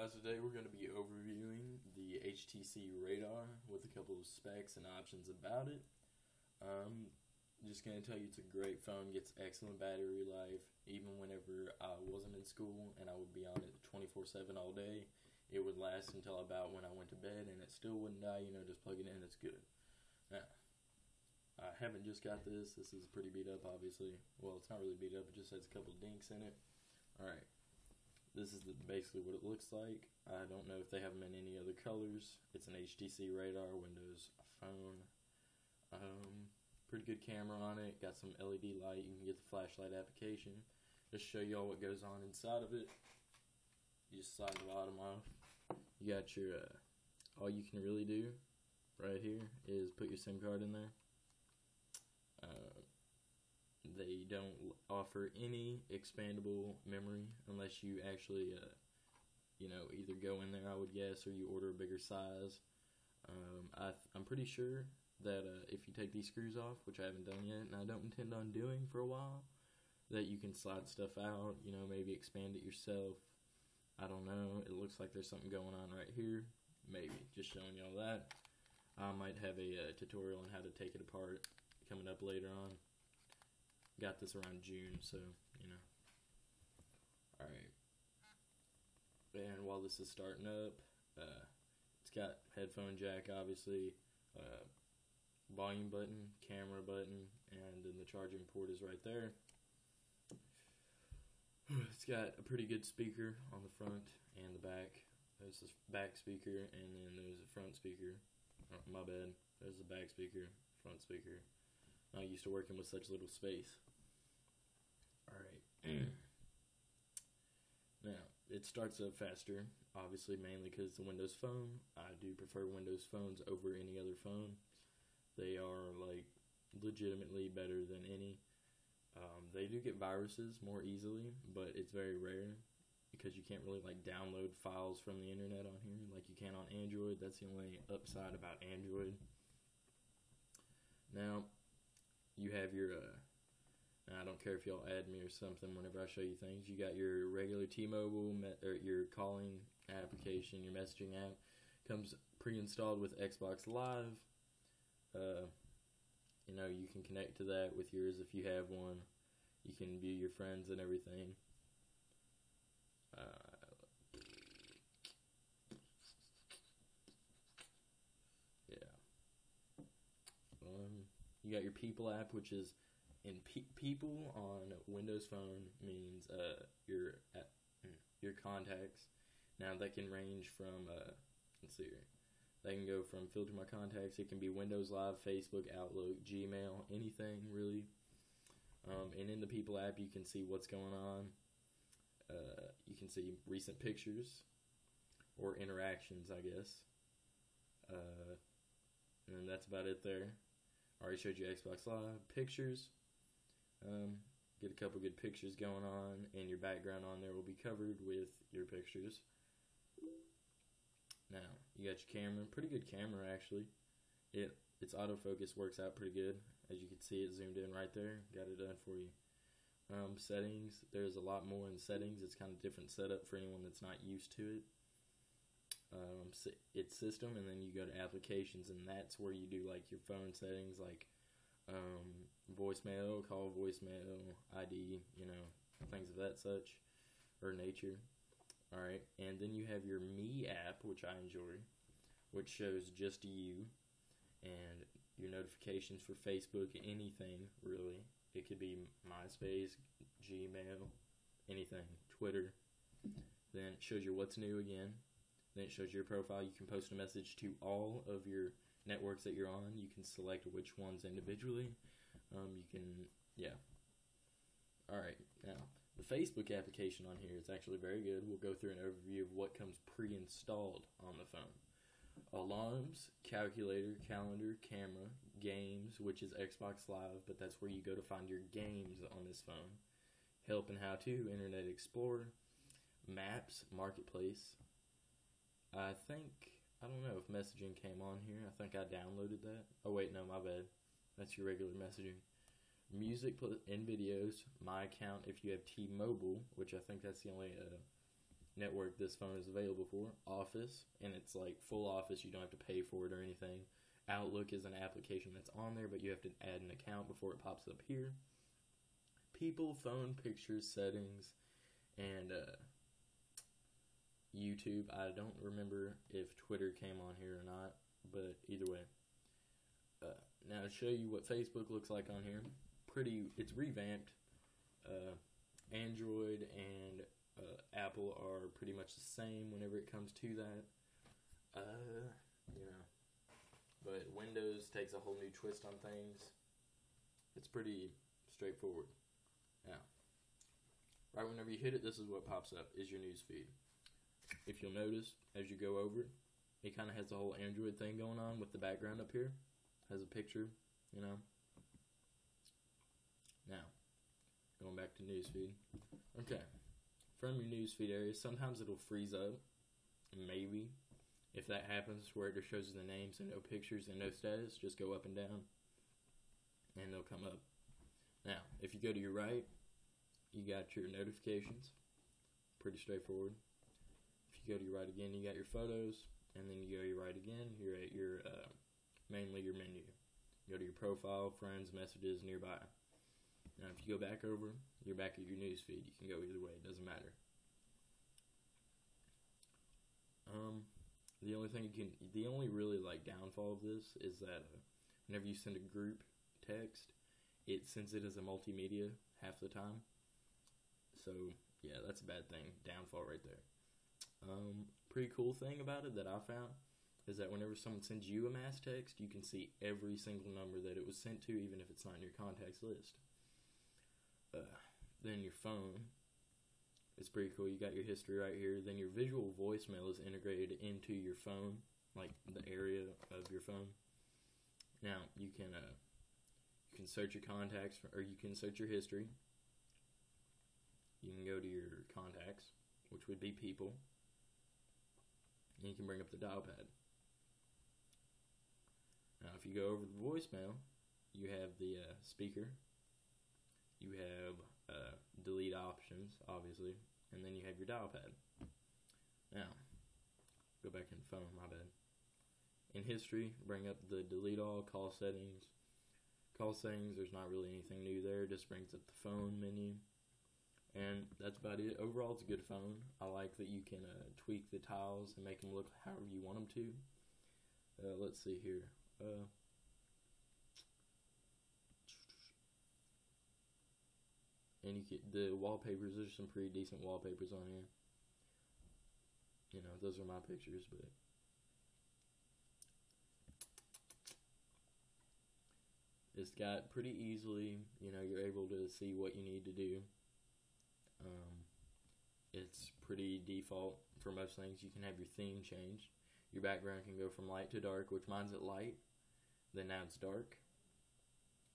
Today we're going to be overviewing the HTC Radar with a couple of specs and options about it. Just going to tell you it's a great phone, gets excellent battery life. Even whenever I wasn't in school and I would be on it 24/7 all day, it would last until about when I went to bed and it still wouldn't die. Just plug it in, it's good. Now, I haven't just got this. This is pretty beat up, obviously. Well, it's not really beat up, it just has a couple of dinks in it. Alright. This is basically what it looks like. I don't know if they have them in any other colors. It's an HTC Radar Windows phone. Pretty good camera on it. Got some LED light. You can get the flashlight application. Just show you all what goes on inside of it. You just slide the bottom off. You got your, all you can really do right here is put your SIM card in there. They don't offer any expandable memory unless you actually, either go in there, I would guess, or you order a bigger size. I'm pretty sure that if you take these screws off, which I haven't done yet, and I don't intend on doing for a while, that you can slide stuff out, maybe expand it yourself. I don't know. It looks like there's something going on right here. Maybe. Just showing y'all that. I might have a tutorial on how to take it apart coming up later on. Got this around June, so, Alright. And while this is starting up, it's got headphone jack, obviously, volume button, camera button, and then the charging port is right there. It's got a pretty good speaker on the front and the back. There's this back speaker, and then there's a front speaker. Oh, my bad. There's the back speaker, front speaker. Not used to working with such little space. Alright. Now, it starts up faster, obviously mainly because it's a Windows phone. I do prefer Windows phones over any other phone. They are, legitimately better than any. They do get viruses more easily, but it's very rare because you can't really, download files from the internet on here like you can on Android. That's the only upside about Android. Now, you have your, I don't care if y'all add me or something whenever I show you things. You got your regular T-Mobile, or your calling application, your messaging app. Comes pre-installed with Xbox Live. You can connect to that with yours if you have one. You can view your friends and everything. You got your People app, which is People on Windows Phone means your contacts. Now that can range from let's see here. They can go from filter my contacts. It can be Windows Live, Facebook, Outlook, Gmail, anything really. And in the People app, you can see what's going on. You can see recent pictures or interactions, I guess. And then that's about it there. I already showed you Xbox Live. Pictures. Get a couple good pictures going on, and your background on there will be covered with your pictures. Now, you got your camera. Pretty good camera, actually. Its autofocus works out pretty good. As you can see, it zoomed in right there. Got it done for you. Settings. There's a lot more in settings. It's kind of different setup for anyone that's not used to it. It's system, and then you go to applications, and that's where you do your phone settings, voicemail, call voicemail, ID, things of that such or nature. Alright, and then you have your Me app, which I enjoy, which shows just you and your notifications for Facebook, anything really. It could be MySpace, Gmail, anything, Twitter. Then it shows you what's new again. Then it shows your profile. You can post a message to all of your networks that you're on. You can select which ones individually. Alright, now, the Facebook application on here is actually very good. We'll go through an overview of what comes pre-installed on the phone. Alarms, calculator, calendar, camera, games, which is Xbox Live, but that's where you go to find your games on this phone. Help and how-to, Internet Explorer, Maps, Marketplace. I don't know if messaging came on here. I think I downloaded that. Oh wait, no, my bad. That's your regular messaging. Music and videos, my account if you have T-Mobile, which I think that's the only network this phone is available for. Office, and it's like full Office. You don't have to pay for it or anything. Outlook is an application that's on there, but you have to add an account before it pops up here. People, phone, pictures, settings, and YouTube. I don't remember if Twitter came on here or not, but either way. Now to show you what Facebook looks like on here, it's revamped. Android and Apple are pretty much the same whenever it comes to that. But Windows takes a whole new twist on things. It's pretty straightforward. Now, right whenever you hit it, this is what pops up, is your news feed. If you'll notice, as you go over it, it kind of has the whole Android thing going on with the background up here. Has a picture, Now, going back to newsfeed. Okay, from your newsfeed area, sometimes it'll freeze up. Maybe. If that happens, where it just shows the names and no pictures and no status, just go up and down, and they'll come up. Now, if you go to your right, you got your notifications. Pretty straightforward. If you go to your right again, you got your photos, and then you go to your right again, you're at your, mainly your menu. You go to your profile, friends, messages, nearby. Now, if you go back over, you're back at your news feed. You can go either way. It doesn't matter. The only really downfall of this is that whenever you send a group text, it sends it as a multimedia half the time. So yeah, that's a bad thing. Downfall right there. Pretty cool thing about it that I found is that whenever someone sends you a mass text, you can see every single number that it was sent to, even if it's not in your contacts list. Then your phone. It's pretty cool. You got your history right here. Then your visual voicemail is integrated into your phone, like the area of your phone. Now you can search your contacts, or you can search your history. You can go to your contacts, which would be people, and you can bring up the dial pad. Now, if you go over the voicemail, you have the speaker. You have delete options, obviously, and then you have your dial pad. Now, go back in phone, my bad. In history, bring up the delete all, call settings. Call settings, there's not really anything new there, it just brings up the phone menu. And that's about it. Overall, it's a good phone. I like that you can tweak the tiles and make them look however you want them to. Let's see here. And the wallpapers, there's some pretty decent wallpapers on here. Those are my pictures, but it's got pretty easily, you're able to see what you need to do. It's pretty default for most things. You can have your theme changed. Your background can go from light to dark, which mine's at light, then now it's dark.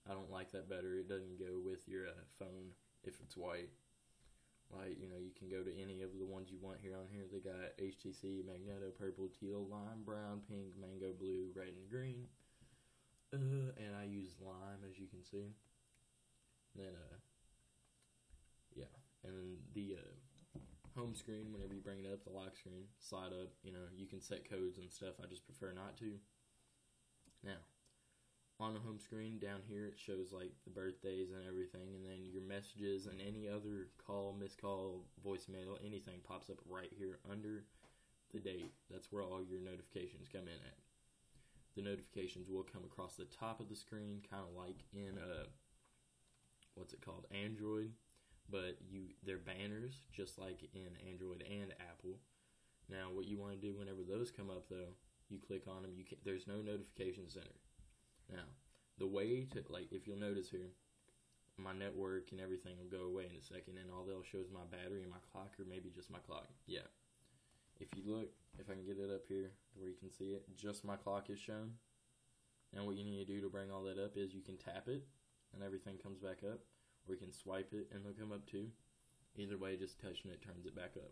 I don't like that better. It doesn't go with your phone if it's white. You can go to any of the ones you want here on here. They got HTC, Magneto, purple, teal, lime, brown, pink, mango, blue, red, and green. And I use lime, as you can see. Then, yeah. And the home screen, whenever you bring it up, the lock screen, slide up. You can set codes and stuff. I just prefer not to. Now, on the home screen down here, it shows the birthdays and everything, and then your messages and any other call, missed call, voicemail, anything pops up right here under the date. That's where all your notifications come in at. The notifications will come across the top of the screen, kind of like in Android, but they're banners, just like in Android and Apple. Now, what you want to do whenever those come up, though, you click on them. There's no notification center. Now, the way to, if you'll notice here, my network and everything will go away in a second, and all they'll show is my battery and my clock, or maybe just my clock. Yeah. If you look, if I can get it up here where you can see it, just my clock is shown. Now, what you need to do to bring all that up is you can tap it, and everything comes back up, or you can swipe it, and they'll come up too. Either way, just touching it turns it back up.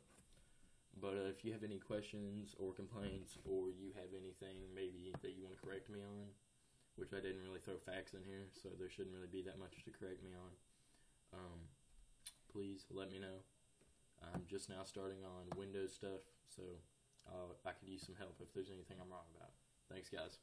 But if you have any questions or complaints, or you have anything maybe that you want to correct me on, which I didn't really throw facts in here, so there shouldn't really be that much to correct me on. Please let me know. I'm just now starting on Windows stuff, so I could use some help if there's anything I'm wrong about. Thanks, guys.